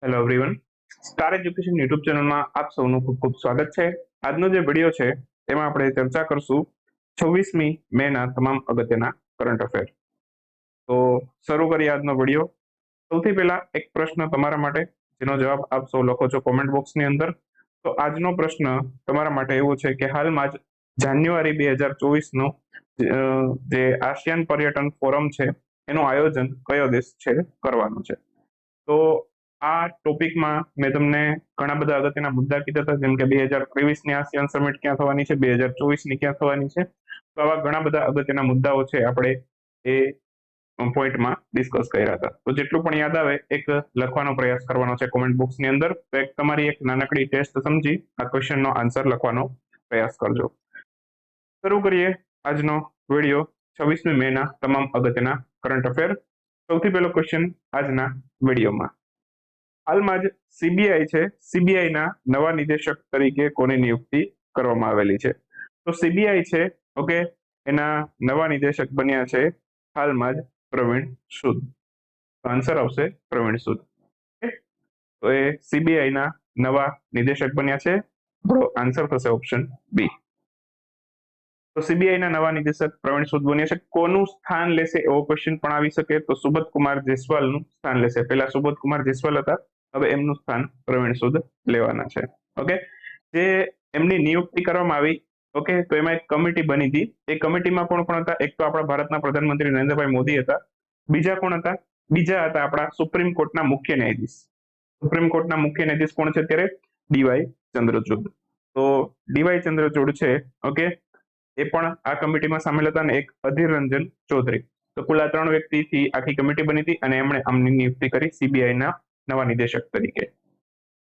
Hello everyone, star education YouTube ચેનલમાં આપ સૌનું ખૂબ ખૂબ સ્વાગત છે. આજનો જે વિડીયો છે તેમાં આપણે ચર્ચા કરશું 26મી મેના તમામ અગત્યના કરંટ અફેર. તો શરૂ કરીએ આજનો વિડીયો. સૌથી પહેલા એક પ્રશ્ન તમારા માટે, જેનો જવાબ આપ સૌ લખો છો કોમેન્ટ બોક્સની અંદર. તો આજનો પ્રશ્ન તમારા માટે એવો છે કે હાલમાં જ જાન્યુઆરી 2024નો જે આસિયાન પર્યટન ફોરમ છે એનું આયોજન કયો દેશ છે કરવાનું છે. તો આ ટોપિકમાં મેં તમને ઘણા બધા અગત્યના મુદ્દા કીધા હતા, જેમ કે 2023ની આસિયાન સમિટ ક્યાં થવાની છે, 2024ની ક્યાં થવાની છે. તો આવા ઘણા બધા અગત્યના મુદ્દાઓ છે, આપણે એ પોઈન્ટમાં ડિસ્કસ કર્યા હતા. તો જેટલું પણ યાદ આવે એક લખવાનો પ્રયાસ કરવાનો છે કોમેન્ટ બોક્સની અંદર. તો એક તમારી એક નાનકડી ટેસ્ટ સમજી આ ક્વેશ્ચનનો આન્સર લખવાનો પ્રયાસ કરજો. શરૂ કરીએ આજનો વિડીયો 26મી મેના તમામ અગત્યના કરંટ અફેર. સૌથી પહેલો ક્વેશ્ચન આજના વિડીયોમાં. હાલમાં જ સીબીઆઈ છે, સીબીઆઈના નવા નિદેશક તરીકે કોની નિયુક્તિ કરવામાં આવેલી છે? તો સીબીઆઈ છે, ઓકે, એના નવા નિદેશક બન્યા છે હાલમાં જ પ્રવીણ સૂદ. આન્સર આવશે પ્રવીણ સૂદ. તો એ સીબીઆઈના નવા નિદેશક બન્યા છે. આન્સર થશે ઓપ્શન બી. તો સીબીઆઈના નવા નિદેશક પ્રવીણ સૂદ બન્યા છે. કોનું સ્થાન લેશે એવો ક્વેશ્ચન પણ આવી શકે. તો સુબોધ કુમાર જયસ્વાલનું સ્થાન લેશે. પહેલા સુબોધ કુમાર જયસ્વાલ હતા, હવે એમનું સ્થાન પ્રવીણ સૂદ લેવાના છે. ઓકે, જે એમની નિયુક્તિ કરવામાં આવી, ઓકે, તો એમાં એક કમિટી બની હતી. એ કમિટીમાં કોણ કોણ હતા? એક તો આપણા ભારતના પ્રધાનમંત્રી નરેન્દ્રભાઈ મોદી હતા. બીજા કોણ હતા? બીજા હતા આપણા સુપ્રીમ કોર્ટના મુખ્ય ન્યાયાધીશ. સુપ્રીમ કોર્ટના મુખ્ય ન્યાયાધીશ કોણ છે અત્યારે? ડીવાય ચંદ્રચૂડ. તો ડીવાય ચંદ્રચૂડ છે, ઓકે, એ પણ આ કમિટીમાં સામેલ હતા, અને એક અધીર રંજન ચૌધરી. તો કુલ આ 3 વ્યક્તિથી આખી કમિટી બની હતી અને એમણે આમની નિયુક્તિ કરી સીબીઆઈના નવા નિદેશક તરીકે.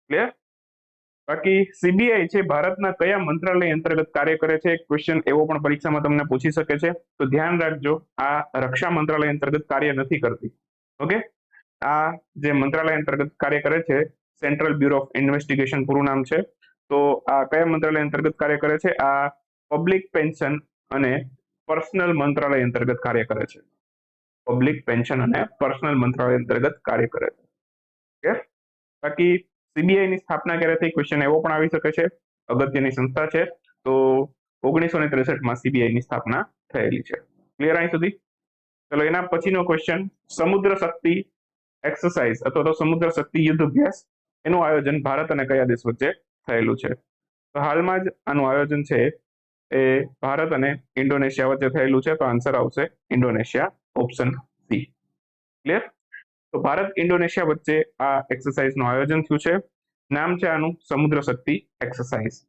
ક્લિયર? બાકી સીબીઆઈ છે ભારતના કયા મંત્રાલય અંતર્ગત કાર્ય કરે છે? ક્વેશ્ચન એવો પણ પરીક્ષામાં તમને પૂછી શકે છે. તો ધ્યાન રાખજો, આ રક્ષા મંત્રાલય અંતર્ગત કાર્ય નથી કરતી. ઓકે, આ જે મંત્રાલય અંતર્ગત કાર્ય કરે છે સેન્ટ્રલ બ્યુરો ઓફ ઇન્વેસ્ટિગેશન પૂરું નામ છે. તો આ કયા મંત્રાલય અંતર્ગત કાર્ય કરે છે? આ પબ્લિક પેન્શન અને પર્સનલ મંત્રાલય અંતર્ગત કાર્ય કરે છે. પબ્લિક પેન્શન અને પર્સનલ મંત્રાલય અંતર્ગત કાર્ય કરે છે. બાકી સીબીઆઈ ની સ્થાપના ક્યારે થઈ? ક્વેશ્ચન એવો પણ આવી શકે છે. અગત્યની સંસ્થા છે. તો 1963માં સીબીઆઈ ની સ્થાપના થયેલી છે. ક્લિયર અહીં સુધી? ચલો, એના પછીનો ક્વેશ્ચન, સમુદ્ર શક્તિ એક્સરસાઇઝ અથવા તો સમુદ્ર શક્તિ યુદ્ધ અભ્યાસ, એનું આયોજન ભારત અને કયા દેશ વચ્ચે થયેલું છે? તો હાલમાં જ આનું આયોજન છે એ ભારત અને ઇન્ડોનેશિયા વચ્ચે થયેલું છે. તો આન્સર આવશે ઇન્ડોનેશિયા, ઓપ્શન સી. ક્લિયર? તો ભારત ઇન્ડોનેશિયા વચ્ચે આ એક્સરસાઇઝનું આયોજન થયું છે. નામ છે આનું સમુદ્ર શક્તિ એક્સરસાઇઝ.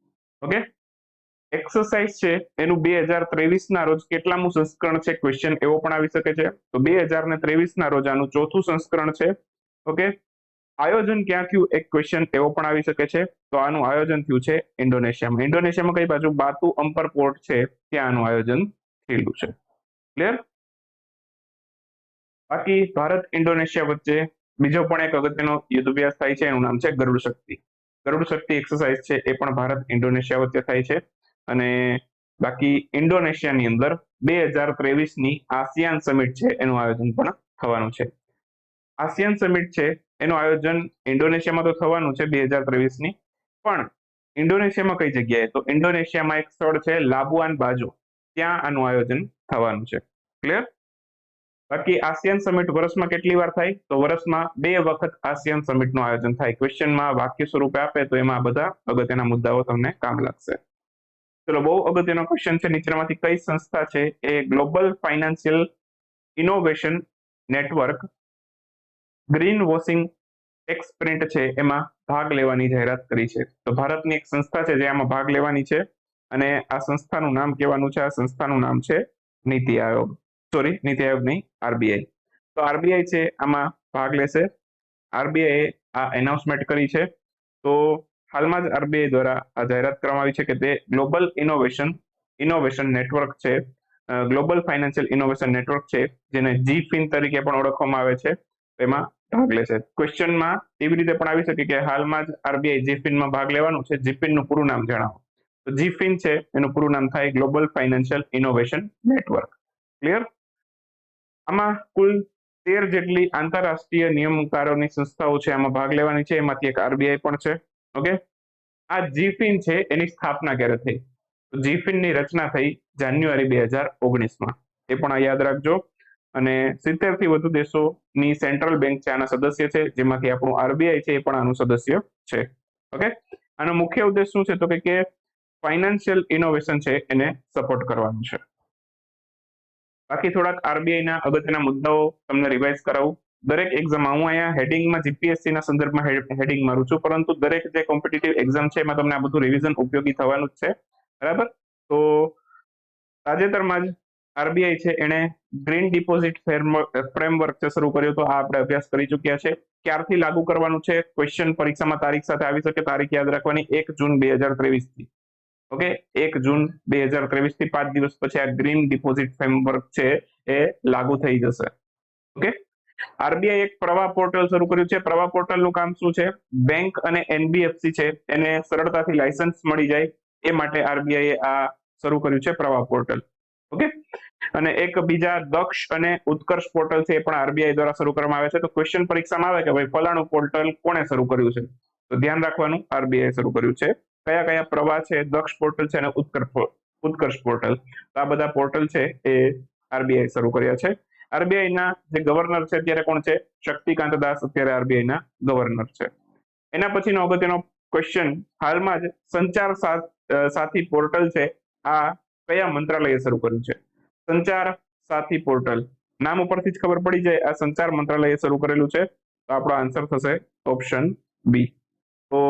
ઓકે, એક્સરસાઇઝ છે એનું 2023ના રોજ કેટલામું સંસ્કરણ છે? ક્વેશ્ચન એવો પણ આવી શકે છે. તો 2023ના રોજ આનું 4થું સંસ્કરણ છે. ઓકે, આયોજન ક્યાં થયું? એક ક્વેશ્ચન એવો પણ આવી શકે છે. તો આનું આયોજન થયું છે ઇન્ડોનેશિયામાં. ઇન્ડોનેશિયામાં કઈ બાજુ? બાતુ અમ્પર પોર્ટ છે, ત્યાં આનું આયોજન થયેલું છે. ક્લિયર? બાકી ભારત ઇન્ડોનેશિયા વચ્ચે બીજો પણ એક અગત્યનો યુદ્ધ અભ્યાસ થાય છે, એનું નામ છે ગરુડ શક્તિ. ગરુડ શક્તિ એક્સરસાઇઝ છે એ પણ ભારત ઇન્ડોનેશિયા વચ્ચે થાય છે. અને બાકી ઇન્ડોનેશિયાની અંદર 2023ની આસિયાન સમિટ છે એનું આયોજન પણ થવાનું છે. આસિયાન સમિટ છે એનું આયોજન ઇન્ડોનેશિયામાં તો થવાનું છે 2023ની, પણ ઇન્ડોનેશિયામાં કઈ જગ્યાએ? તો ઇન્ડોનેશિયામાં એક સ્થળ છે લાબુઆન બાજો, ત્યાં આનું આયોજન થવાનું છે. ક્લિયર? બાકી આસિયાન સમિટ વર્ષમાં કેટલી વાર થાય? તો વર્ષમાં 2 વખત આસિયાન સમિટનું આયોજન થાય. ક્વેશ્ચનમાં વાક્ય સ્વરૂપે આપે તો એમાં બધા અગત્યના મુદ્દાઓ તમને કામ લાગશે. ચલો, બહુ અગત્યનો ક્વેશ્ચન છે. નીચેમાંથી કઈ સંસ્થા છે એ global financial innovation network green washing techsprint છે એમાં ભાગ લેવાની જાહેરાત કરી છે? તો ભારતની એક સંસ્થા છે જે આમાં ભાગ લેવાની છે, અને આ સંસ્થાનું નામ કહેવાનું છે. આ સંસ્થાનું નામ છે નીતિ આયોગ. સોરી, નીતિ આયોગ નહીં, આરબીઆઈ. તો આરબીઆઈ છે આમાં ભાગ લેશે. આરબીઆઈ આ એનાઉન્સમેન્ટ કરી છે. તો હાલમાં જ આરબીઆઈ દ્વારા આ જાહેરાત કરવામાં આવી છે કે તે ગ્લોબલ ઇનોવેશન નેટવર્ક છે, ગ્લોબલ ફાઇનાન્શિયલ ઇનોવેશન નેટવર્ક છે, જેને જીફિન તરીકે પણ ઓળખવામાં આવે છે, તેમાં ભાગ લેશે. ક્વેશ્ચનમાં એવી રીતે પણ આવી શકે કે હાલમાં જ આરબીઆઈ જીફિનમાં ભાગ લેવાનું છે, જીફિનનું પૂરું નામ જણાવો. તો જીફિન છે એનું પૂરું નામ થાય global financial innovation network. Clear? આમાં કુલ 13 જેટલી આંતરરાષ્ટ્રીય નિયમનકારોની સંસ્થાઓ છે આમાં ભાગ લેવાની છે, એમાંથી એક આરબીઆઈ પણ છે. ઓકે, આ જીફિન છે એની સ્થાપના ક્યારે થઈ? જીફિન ની રચના થઈ જાન્યુઆરી 2019માં, એ પણ આ યાદ રાખજો. અને 70 થી વધુ દેશોની સેન્ટ્રલ બેંક છે આના સદસ્ય છે, જેમાંથી આપણું આરબીઆઈ છે એ પણ આનું સદસ્ય છે. ઓકે, આનો મુખ્ય ઉદ્દેશ શું છે તો કે ફાઇનાન્શિયલ ઇનોવેશન છે એને સપોર્ટ કરવાનું છે. બાકી થોડાક આરબીઆઈ ના અગત્યના મુદ્દાઓ તમને રિવાઇઝ કરાવું. દરેક એક્ઝામમાં હું અહીંયા હેડિંગમાં જીપીએસસી ના સંદર્ભમાં હેડિંગ મારું છું, પરંતુ દરેક જે કોમ્પિટિટિવ એક્ઝામ છે એમાં તમને આ બધું રિવિઝન ઉપયોગી થવાનું જ છે. બરાબર, તો તાજેતરમાં જ આરબીઆઈ છે એને ગ્રીન ડિપોઝિટ ફ્રેમવર્ક છે શરૂ કર્યો, તો આ આપણે અભ્યાસ કરી ચૂક્યા છે. ક્યારથી લાગુ કરવાનું છે? ક્વેશ્ચન પરીક્ષામાં તારીખ સાથે આવી શકે, તારીખ યાદ રાખવાની 1 જૂન 2023 થી. ઓકે, 1 જૂન 2023 થી 5 દિવસ પછી આ ગ્રીન ડિપોઝિટ ફ્રેમવર્ક છે એ લાગુ થઈ જશે. ઓકે, આરબીઆઈ એક પ્રવાહ પોર્ટલ શરૂ કર્યું છે. પ્રવાહ પોર્ટલનું કામ શું છે? બેંક અને એનબીએફસી છે એને સરળતાથી લાયસન્સ મળી જાય એ માટે આરબીઆઈ આ શરૂ કર્યું છે પ્રવાહ પોર્ટલ. ઓકે, અને એક બીજા દક્ષ અને ઉત્કર્ષ પોર્ટલ છે એ પણ આરબીઆઈ દ્વારા શરૂ કરવામાં આવે છે. તો ક્વેશ્ચન પરીક્ષામાં આવે કે ભાઈ ફલાણું પોર્ટલ કોણે શરૂ કર્યું છે, તો ધ્યાન રાખવાનું આરબીઆઈ શરૂ કર્યું છે. કયા કયા પ્રવાહ છે? દક્ષ પોર્ટલ છે અને ઉત્કર્ષ પોર્ટલ. આ બધા પોર્ટલ છે એ આરબીઆઈ શરૂ કર્યા છે. આરબીઆઈ ના જે ગવર્નર છે અત્યારે કોણ છે? શક્તિકાંત દાસ અત્યારે આરબીઆઈ ના ગવર્નર છે. એના પછીનો અગત્યનો ક્વેશ્ચન, હાલમાં જ સંચાર સાથી પોર્ટલ છે આ કયા મંત્રાલયે શરૂ કર્યું છે? સંચાર સાથી પોર્ટલ, નામ ઉપરથી જ ખબર પડી જાય આ સંચાર મંત્રાલયે શરૂ કરેલું છે, તો આપણો આન્સર થશે ઓપ્શન બી. તો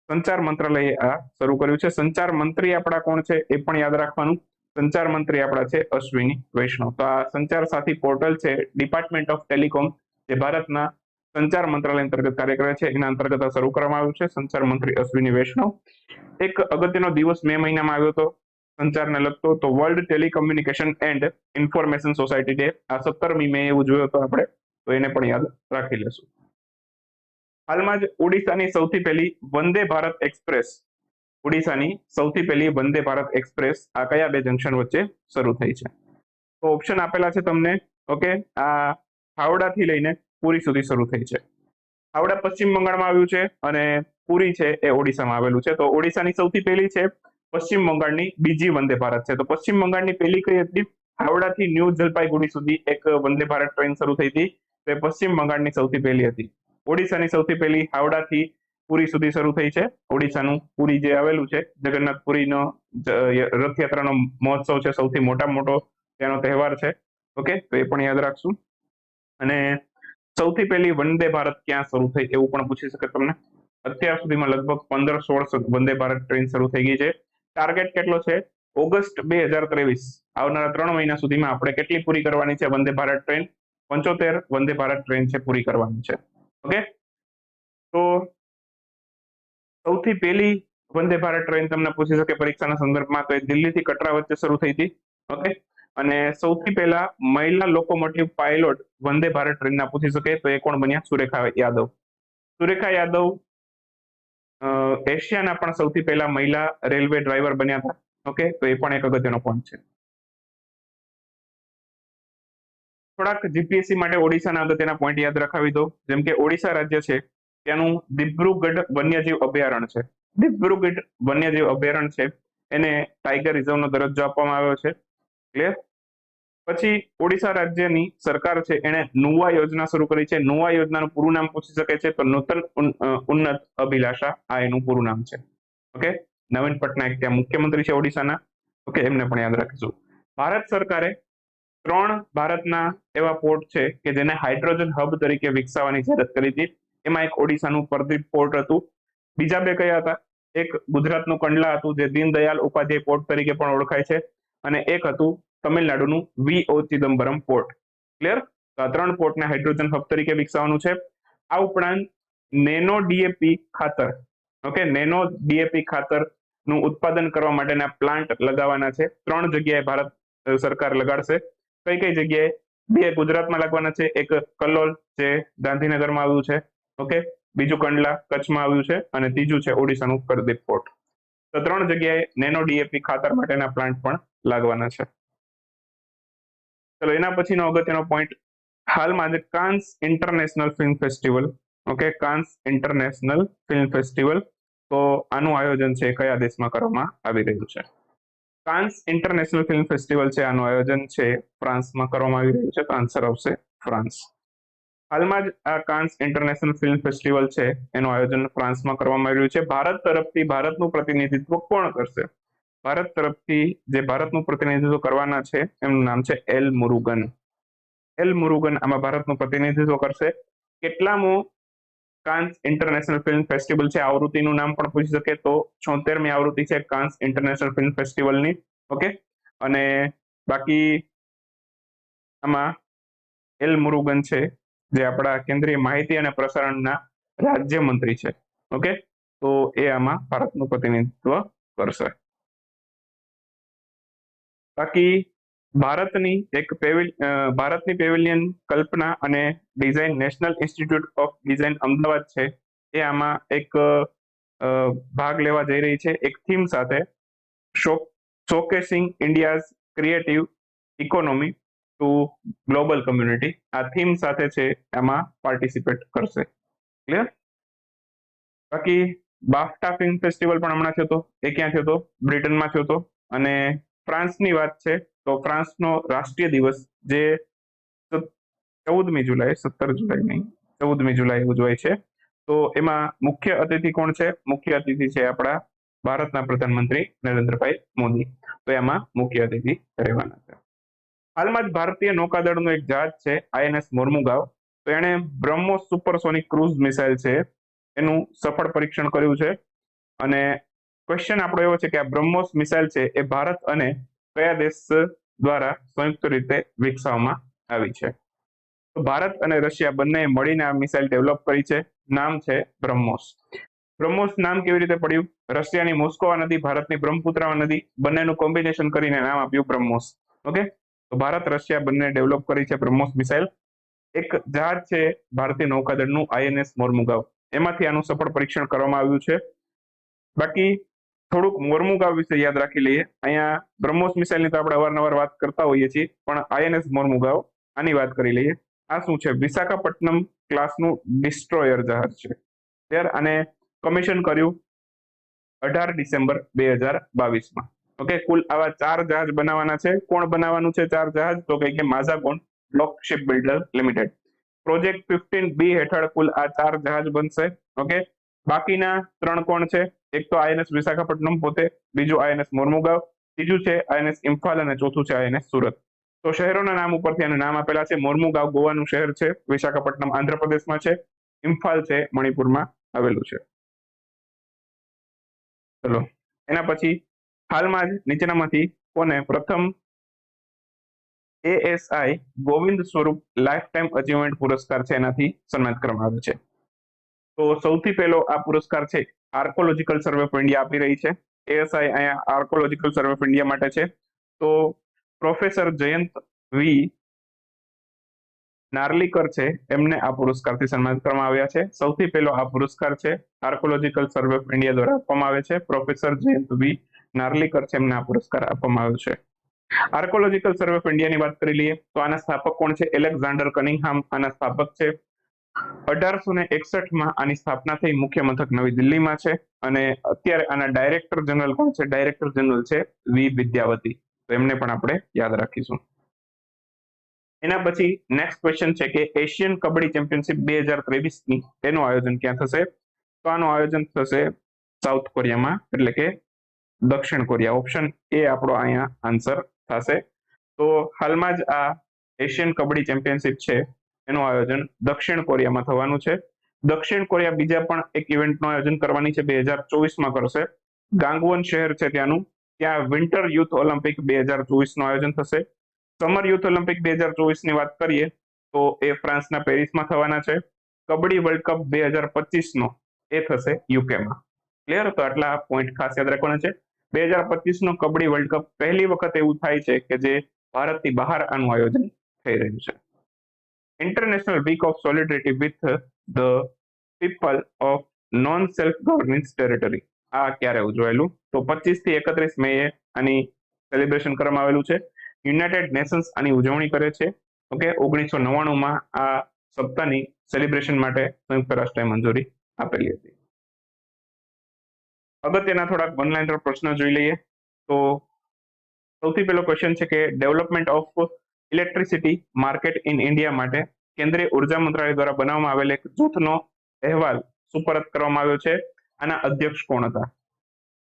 સંચાર મંત્રાલયે આ શરૂ કર્યું છે. સંચાર મંત્રી આપણા કોણ છે એ પણ યાદ રાખવાનું. સંચાર મંત્રી આપણા છે અશ્વિની વૈષ્ણવ. તો આ સંચાર સાથી પોર્ટલ છે ડિપાર્ટમેન્ટ ઓફ ટેલિકોમ, જે ભારતના સંચાર મંત્રાલય અંતર્ગત કાર્ય કરે છે, એના અંતર્ગત શરૂ કરવામાં આવ્યું છે. સંચાર મંત્રી અશ્વિની વૈષ્ણવ. એક અગત્યનો દિવસ મે મહિનામાં આવ્યો હતો સંચારને લગતો, તો world telecommunication and information society day. આ 17મી મે એવું જોયો હતો આપણે, તો એને પણ યાદ રાખી લેશું. હાલમાં જ ઓડિશાની સૌથી પહેલી વંદે ભારત એક્સપ્રેસ, ઓડિશાની સૌથી પહેલી વંદે ભારત એક્સપ્રેસ આ કયા બે જંકશન વચ્ચે શરૂ થઈ છે? તો ઓપ્શન આપેલા છે તમને. ઓકે, આ હાવડાથી લઈને પુરી સુધી શરૂ થઈ છે. હાવડા પશ્ચિમ બંગાળમાં આવ્યું છે અને પુરી છે એ ઓડિશામાં આવેલું છે. તો ઓડિશાની સૌથી પહેલી છે, પશ્ચિમ બંગાળની બીજી વંદે ભારત છે. તો પશ્ચિમ બંગાળની પહેલી કઈ હતી? હાવડાથી ન્યૂ જલપાઈગુડી સુધી એક વંદે ભારત ટ્રેન શરૂ થઈ હતી, તે પશ્ચિમ બંગાળની સૌથી પહેલી હતી. ઓડિશાની સૌથી પહેલી હાવડાથી પુરી સુધી શરૂ થઈ છે. ઓડિશાનું પુરી જે આવેલું છે, જગન્નાથ પુરીનો રથયાત્રાનો મહોત્સવ છે, સૌથી મોટામાં મોટો તેનો તહેવાર છે. ઓકે, તો એ પણ યાદ રાખશું. અને સૌથી પહેલી વંદે ભારત ક્યાં શરૂ થઈ એવું પણ પૂછી શકે તમને. અત્યાર સુધીમાં લગભગ 15-16 વંદે ભારત ટ્રેન શરૂ થઈ ગઈ છે. ટાર્ગેટ કેટલો છે? ઓગસ્ટ 2023, આવનારા 3 મહિના સુધીમાં આપણે કેટલી પૂરી કરવાની છે વંદે ભારત ટ્રેન? 75 વંદે ભારત ટ્રેન છે પૂરી કરવાની છે. ઓકે, તો સૌથી પહેલી વંદે ભારત ટ્રેન તમને પૂછી શકે પરીક્ષાના સંદર્ભમાં, તો એ દિલ્હીથી કટરા વચ્ચે શરૂ થઈ હતી. ઓકે, અને સૌથી પહેલા મહિલા લોકોમોટિવ પાયલોટ વંદે ભારત ટ્રેનના પૂછી શકે, તો એ કોણ બન્યા? સુરેખા યાદવ. સુરેખા યાદવ એશિયાના પણ સૌથી પહેલા મહિલા રેલવે ડ્રાઈવર બન્યા હતા. ઓકે, તો એ પણ એક અગત્યનો પોઈન્ટ છે. થોડાક જીપીએસસી માટે ઓડિશાના અગત્યના પોઈન્ટ યાદ રખાવી દો. જેમ કે ઓડિશા રાજ્ય છે ત્યાંનું દિબ્રુગઢ વન્યજીવ અભયારણ્ય છે. દિબ્રુગઢ વન્યજીવ અભયારણ્ય છે એને ટાઈગર રિઝર્વનો દરજ્જો આપવામાં આવ્યો છે. ક્લિયર? પછી ઓડિશા રાજ્યની સરકાર છે એને નુવા યોજના શરૂ કરી છે. નુવા યોજનાનું પૂરું નામ પૂછી શકે છે, તો નૂતન ઉન્નત અભિલાષા આ એનું પૂરું નામ છે. ઓકે, નવીન પટનાયક ત્યાં મુખ્યમંત્રી છે ઓડિશાના. ઓકે, એમને પણ યાદ રાખીશું. ભારત સરકારે 3 ભારતના એવા પોર્ટ છે કે જેને હાઇડ્રોજન હબ તરીકે વિકસાવવાની જાહેરાત કરી હતી. એમાં એક ઓડિશાનું પરદીપ પોર્ટ હતું. બીજા બે કયા હતા? એક ગુજરાતનું કંડલા હતું, જે દીનદયાલ ઉપાધ્યાય પોર્ટ તરીકે પણ ઓળખાય છે, અને એક હતું તમિલનાડુનું વીઓ ચિદમ્બરમ પોર્ટ. ક્લિયર? તો આ 3 પોર્ટને હાઇડ્રોજન હબ તરીકે વિકસાવવાનું છે. આ ઉપરાંત નેનો ડીએપી ખાતર, ઓકે, નેનો ડીએપી ખાતર નું ઉત્પાદન કરવા માટેના પ્લાન્ટ લગાવવાના છે. 3 જગ્યાએ ભારત સરકાર લગાડશે. કઈ કઈ જગ્યાએ? 2 ગુજરાતમાં લાગવાના છે, એક કલોલ જે ગાંધીનગરમાં આવ્યું છે. ઓકે, બીજું કંડલા કચ્છમાં આવ્યું છે, અને ત્રીજું છે ઓડિશાનું પરદીપ પોર્ટ. તો 3 જગ્યાએ નેનો ડીએપી ખાતર માટેના પ્લાન્ટ પણ લાગવાના છે. ચલો, એના પછીનો અગત્યનો પોઈન્ટ, હાલમાં જ Cannes international film festival, okay, Cannes international film festival, તો આનું આયોજન છે કયા દેશમાં કરવામાં આવી રહ્યું છે? કાન્સ ઇન્ટરનેશનલ ફિલ્મ ફેસ્ટિવલ છે, આનું આયોજન છે ફ્રાન્સમાં કરવામાં આવી રહ્યું છે, તો આન્સર આવશે ફ્રાન્સ. હાલમાં જ આ કાન્સ ઇન્ટરનેશનલ ફિલ્મ ફેસ્ટિવલ છે એનું આયોજન ફ્રાન્સમાં કરવામાં આવી રહ્યું છે. ભારત તરફથી ભારતનું પ્રતિનિધિત્વ કોણ કરશે? ભારત તરફથી જે ભારતનું પ્રતિનિધિત્વ કરવાના છે એમનું નામ છે એલ મુરુગન. એલ મુરુગન આમાં ભારતનું પ્રતિનિધિત્વ કરશે. કેટલામો કાન્સ ઇન્ટરનેશનલ ફિલ્મ ફેસ્ટિવલ છે, આવૃત્તિનું નામ પણ પૂછી શકે, તો 76મી આવૃત્તિ છે કાન્સ ઇન્ટરનેશનલ ફિલ્મ ફેસ્ટિવલની. ઓકે, અને બાકી આમાં એલ મુરુગન છે જે આપણા કેન્દ્રીય માહિતી અને પ્રસારણના રાજ્યમંત્રી છે. ઓકે, તો એ આમાં ભારતનું પ્રતિનિધિત્વ કરશે. બાકી ભારતની પેવેલિયન કલ્પના અને design national institute of design Ahmedabad છે એ આમાં એક ભાગ લેવા જઈ રહી છે એક થીમ સાથે, showcasing India's creative economy to global community. આ થીમ સાથે છે એમાં પાર્ટિસિપેટ કરશે. ક્લિયર? બાકી બાફટા ફિલ્મ ફેસ્ટિવલ પણ હમણાં થયો હતો. એ ક્યાં થયો હતો? બ્રિટનમાં થયો હતો. અને ફ્રાન્સની વાત છે તો ફ્રાન્સનો રાષ્ટ્રીય દિવસ જે 14મી જુલાઈ, 17 જુલાઈ નહીં, 14મી જુલાઈ ઉજવાય છે. તો એમાં મુખ્ય અતિથિ કોણ છે? મુખ્ય અતિથિ છે આપણા ભારતના પ્રધાનમંત્રી નરેન્દ્રભાઈ મોદી. તો એમાં મુખ્ય અતિથિ રહેવાના છે. હાલમાં જ ભારતીય નૌકાદળનું એક જહાજ છે આઈએનએસ મોર્મુગાવ, તો એણે બ્રહ્મોસ સુપરસોનિક ક્રૂઝ મિસાઇલ છે એનું સફળ પરીક્ષણ કર્યું છે. અને ક્વેશ્ચન આપણો એવો છે કે આ બ્રહ્મોસ મિસાઇલ છે એ ભારત અને કયા દેશ દ્વારા સંયુક્ત રીતે વિકસાવવામાં આવી છે? તો ભારત અને રશિયા બંને મળીને આ મિસાઇલ ડેવલપ કરી છે. નામ છે બ્રહ્મોસ. બ્રહ્મોસ નામ કેવી રીતે પડ્યું? રશિયાની મોસ્કોવા નદી, ભારતની બ્રહ્મપુત્રા નદી, બંનેનું કોમ્બિનેશન કરીને નામ આપ્યું બ્રહ્મોસ. ઓકે, તો ભારત રશિયા બંને ડેવલપ કરી છે બ્રહ્મોસ મિસાઇલ. એક જહાજ છે ભારતીય નૌકાદળનું આઈએનએસ મોર્મુગાવ, એમાંથી આનું સફળ પરીક્ષણ કરવામાં આવ્યું છે. બાકી થોડુંક મોર્મુગાવ વિશે યાદ રાખી લઈએ. અહીંયા બ્રહ્મોસ મિસાઇલની તો આપણે અવારનવાર વાત કરતા હોઈએ છીએ, પણ આઈએનએસ મોર્મુગાવ આની વાત કરી લઈએ. આ શું છે? વિશાખાપટ્ટનમ ક્લાસનું ડિસ્ટ્રોયર જહાજ છે. ત્યારે આને કમિશન કર્યું 18 ડિસેમ્બર 2022માં. ઓકે, કુલ આવા 4 જહાજ બનાવવાના છે. કોણ બનાવવાનું છે 4 જહાજ? તો કે માઝાગોન બ્લોક ship builder limited. Project 15B હેઠળ કુલ આ 4 જહાજ બનશે. ઓકે, બાકીના 3 કોણ છે? એક તો આઈએનએસ વિશાખાપટ્ટનમ પોતે, બીજું આઈએનએસ મોર્મુગાવ, ત્રીજું છે આઈએનએસ ઇમ્ફાલ અને ચોથું છે આઈએનએસ સુરત. તો શહેરોના નામ ઉપરથી આનું નામ આપેલા છે. મોર્મુગાવ ગોવાનું શહેર છે, વિશાખાપટ્ટનમ આંધ્રપ્રદેશમાં છે, ઇમ્ફાલ છે મણિપુરમાં આવેલું છે. ચલો, એના પછી હાલમાં જ નીચેનામાંથી કોને પ્રથમ એએસઆઈ ગોવિંદ સ્વરૂપ લાઈફ ટાઈમ અચીવમેન્ટ પુરસ્કાર છે એનાથી સન્માનિત કરવામાં આવે છે? તો સૌથી પહેલો આ પુરસ્કાર છે આર્કોલોજીકલ સર્વે ઓફ ઇન્ડિયા આપી રહી છે. એએસઆઈ અહીંયા આર્કોલોજીકલ સર્વે ઓફ ઇન્ડિયા માટે છે. તો પ્રોફેસર જયંત વી નાર્લીકર છે એમને આ પુરસ્કારથી સન્માનિત કરવામાં આવ્યા છે. સૌથી પહેલો આ પુરસ્કાર છે આર્કોલોજીકલ સર્વે ઓફ ઇન્ડિયા દ્વારા આપવામાં આવે છે. પ્રોફેસર જયંત વી નાર્લીકર છે એમને આ પુરસ્કાર આપવામાં આવ્યો છે. આર્કોલોજીકલ સર્વે ઓફ ઇન્ડિયાની વાત કરી લઈએ તો આના સ્થાપક કોણ છે? એલેક્ઝાન્ડર કનિંગહામ આના સ્થાપક છે. 1861માં આની સ્થાપના થઈ. મુખ્ય મથક નવી દિલ્હીમાં છે. અને અત્યારે આના ડાયરેક્ટર જનરલ કોણ છે? ડાયરેક્ટર જનરલ છે વી વિદ્યાવતી. તો એમને પણ આપણે યાદ રાખીશું. એના પછી નેક્સ્ટ ક્વેશ્ચન છે કે એશિયન કબડ્ડી ચેમ્પિયનશિપ 2023ની એનું આયોજન ક્યાં થશે? તો આનું આયોજન થશે સાઉથ કોરિયામાં, એટલે કે દક્ષિણ કોરિયા. ઓપ્શન એ આપણો અહીંયા આન્સર થશે. તો હાલમાં જ આ એશિયન કબડ્ડી ચેમ્પિયનશિપ છે એનું આયોજન દક્ષિણ કોરિયામાં થવાનું છે. દક્ષિણ કોરિયા બીજા પણ એક ઇવેન્ટનું આયોજન કરવાની છે, 2024માં કરશે. ગાંગવોન શહેર છે ત્યાંનું, ત્યાં વિન્ટર યુથ ઓલિમ્પિક 2024નું આયોજન થશે. સમર યુથ ઓલિમ્પિક 2024ની વાત કરીએ તો એ ફ્રાન્સના પેરિસમાં થવાના છે. કબડ્ડી વર્લ્ડ કપ 2025નો એ થશે યુકેમાં. ક્લિયર? તો આટલા પોઈન્ટ ખાસ યાદ રાખવાના છે. 2025નો કબડ્ડી વર્લ્ડ કપ પહેલી વખત એવું થાય છે કે જે ભારતથી બહાર આનું આયોજન થઈ રહ્યું છે. International week of solidarity with the people of non self governance territory આ ક્યારે ઉજવાયેલું? તો 25 થી 31 મે આની સેલિબ્રેશન કરવામાં આવેલું છે. યુનાઇટેડ નેશન્સ આની ઉજવણી કરે છે. ઓકે, 1999 માં આ સપ્તાહની સેલિબ્રેશન માટે સંયુક્ત રાષ્ટ્રએ મંજૂરી આપેલી હતી. અગત્યના થોડાક વન લાઇનર પ્રશ્ન જોઈ લઈએ. તો સૌથી પહેલો ક્વેશ્ચન છે કે development of electricity market in India માટે કેન્દ્રીય ઉર્જા મંત્રાલય દ્વારા બનાવવામાં આવેલ એક જૂથનો અહેવાલ સુપરત કરવામાં આવ્યો છે. આના અધ્યક્ષ કોણ હતા?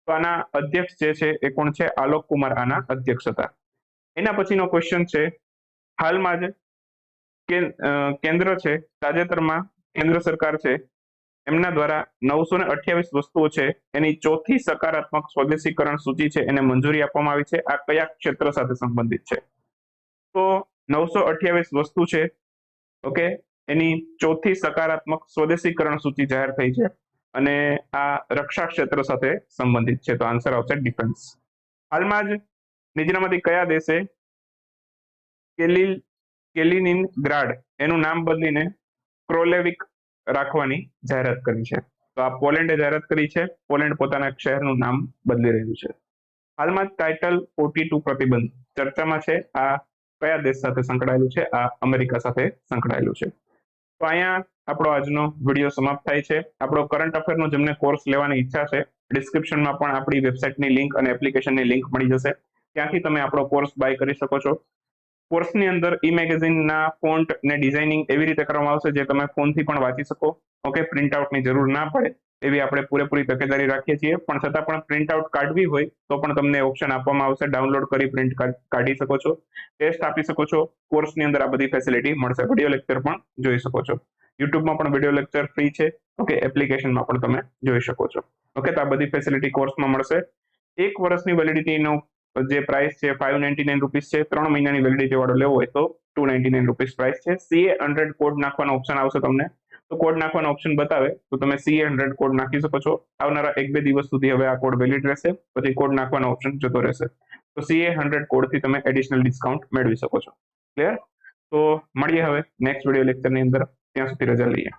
તો આના અધ્યક્ષ જે છે એ કોણ છે? આલોક કુમાર આના અધ્યક્ષ હતા. એના પછીનો ક્વેશ્ચન છે, હાલમાં જ કેન્દ્ર છે, તાજેતરમાં કેન્દ્ર સરકાર છે એમના દ્વારા 928 વસ્તુઓ છે એની ચોથી સકારાત્મક સ્વદેશીકરણ સૂચિ છે એને મંજૂરી આપવામાં આવી છે. આ કયા ક્ષેત્ર સાથે સંબંધિત છે? તો 928 વસ્તુ છે, ઓકે, એની ચોથી સકારાત્મક સ્વદેશીકરણ સૂચિ જાહેર થઈ છે અને આ રક્ષા ક્ષેત્ર સાથે સંબંધિત છે. તો આન્સર આવશે ડિફેન્સ. હાલમાં જ નીચેનામાંથી કયા દેશે કેલિનિનગ્રાડ એનું નામ બદલીને ક્રોલેવિક રાખવાની જાહેરાત કરી છે? તો આ પોલેન્ડે જાહેરાત કરી છે. પોલેન્ડ પોતાના એક શહેરનું નામ બદલી રહ્યું છે. હાલમાં ટાઇટલ 42 પ્રતિબંધ ચર્ચામાં છે. આ કયા દેશ સાથે સંકળાયેલું છે? આ અમેરિકા સાથે સંકળાયેલું છે. તો અહીંયા આપણો આજનો વિડીયો સમાપ્ત થાય છે. આપણો કરંટ અફેરનો જેમને કોર્સ લેવાની ઈચ્છા છે, ડિસ્ક્રિપ્શનમાં પણ આપણી વેબસાઇટની લિંક અને એપ્લિકેશનની લિંક મળી જશે. ત્યાંથી તમે આપણો કોર્સ બાય કરી શકો છો. કોર્સની અંદર ઈ મેગેઝિનના ફોન્ટ ને ડિઝાઇનિંગ એવી રીતે કરવામાં આવશે જે તમે ફોનથી પણ વાંચી શકો. ઓકે, પ્રિન્ટઆઉટની જરૂર ના પડે એવી આપણે પૂરેપૂરી તકેદારી રાખીએ છીએ. પણ છતાં પણ પ્રિન્ટઆઉટ કાઢવી હોય તો પણ તમને ઓપ્શન આપવામાં આવશે. ડાઉનલોડ કરી પ્રિન્ટ કાઢી શકો છો, ટેસ્ટ આપી શકો છો. કોર્સની અંદર આ બધી ફેસિલિટી મળશે. વિડીયો લેક્ચર પણ જોઈ શકો છો. યુટ્યુબમાં પણ વિડીયો લેક્ચર ફ્રી છે. ઓકે, એપ્લિકેશનમાં પણ તમે જોઈ શકો છો. ઓકે, તો આ બધી ફેસિલિટી કોર્સમાં મળશે. 1 વર્ષની વેલિડિટીનો જે પ્રાઇસ છે 599 રૂપીસ છે. 3 મહિનાની વેલિડિટી વાળો લેવો હોય તો 299 રૂપીસ પ્રાઇસ છે. CA 100 કોડ નાખવાનો ઓપ્શન આવશે તમને. તો કોડ નાખવાનો ઓપ્શન બતાવે તો તમે CA 100 કોડ નાખી શકો છો. આવનારા 1-2 દિવસ સુધી હવે આ કોડ વેલિડ રહેશે, પછી કોડ નાખવાનો ઓપ્શન જતો રહેશે. તો CA 100 કોડથી તમે એડિશનલ ડિસ્કાઉન્ટ મેળવી શકો છો. ક્લિયર? તો મળીએ હવે નેક્સ્ટ વિડીયો લેક્ચરની અંદર. ત્યાં સુધી રજા લઈએ.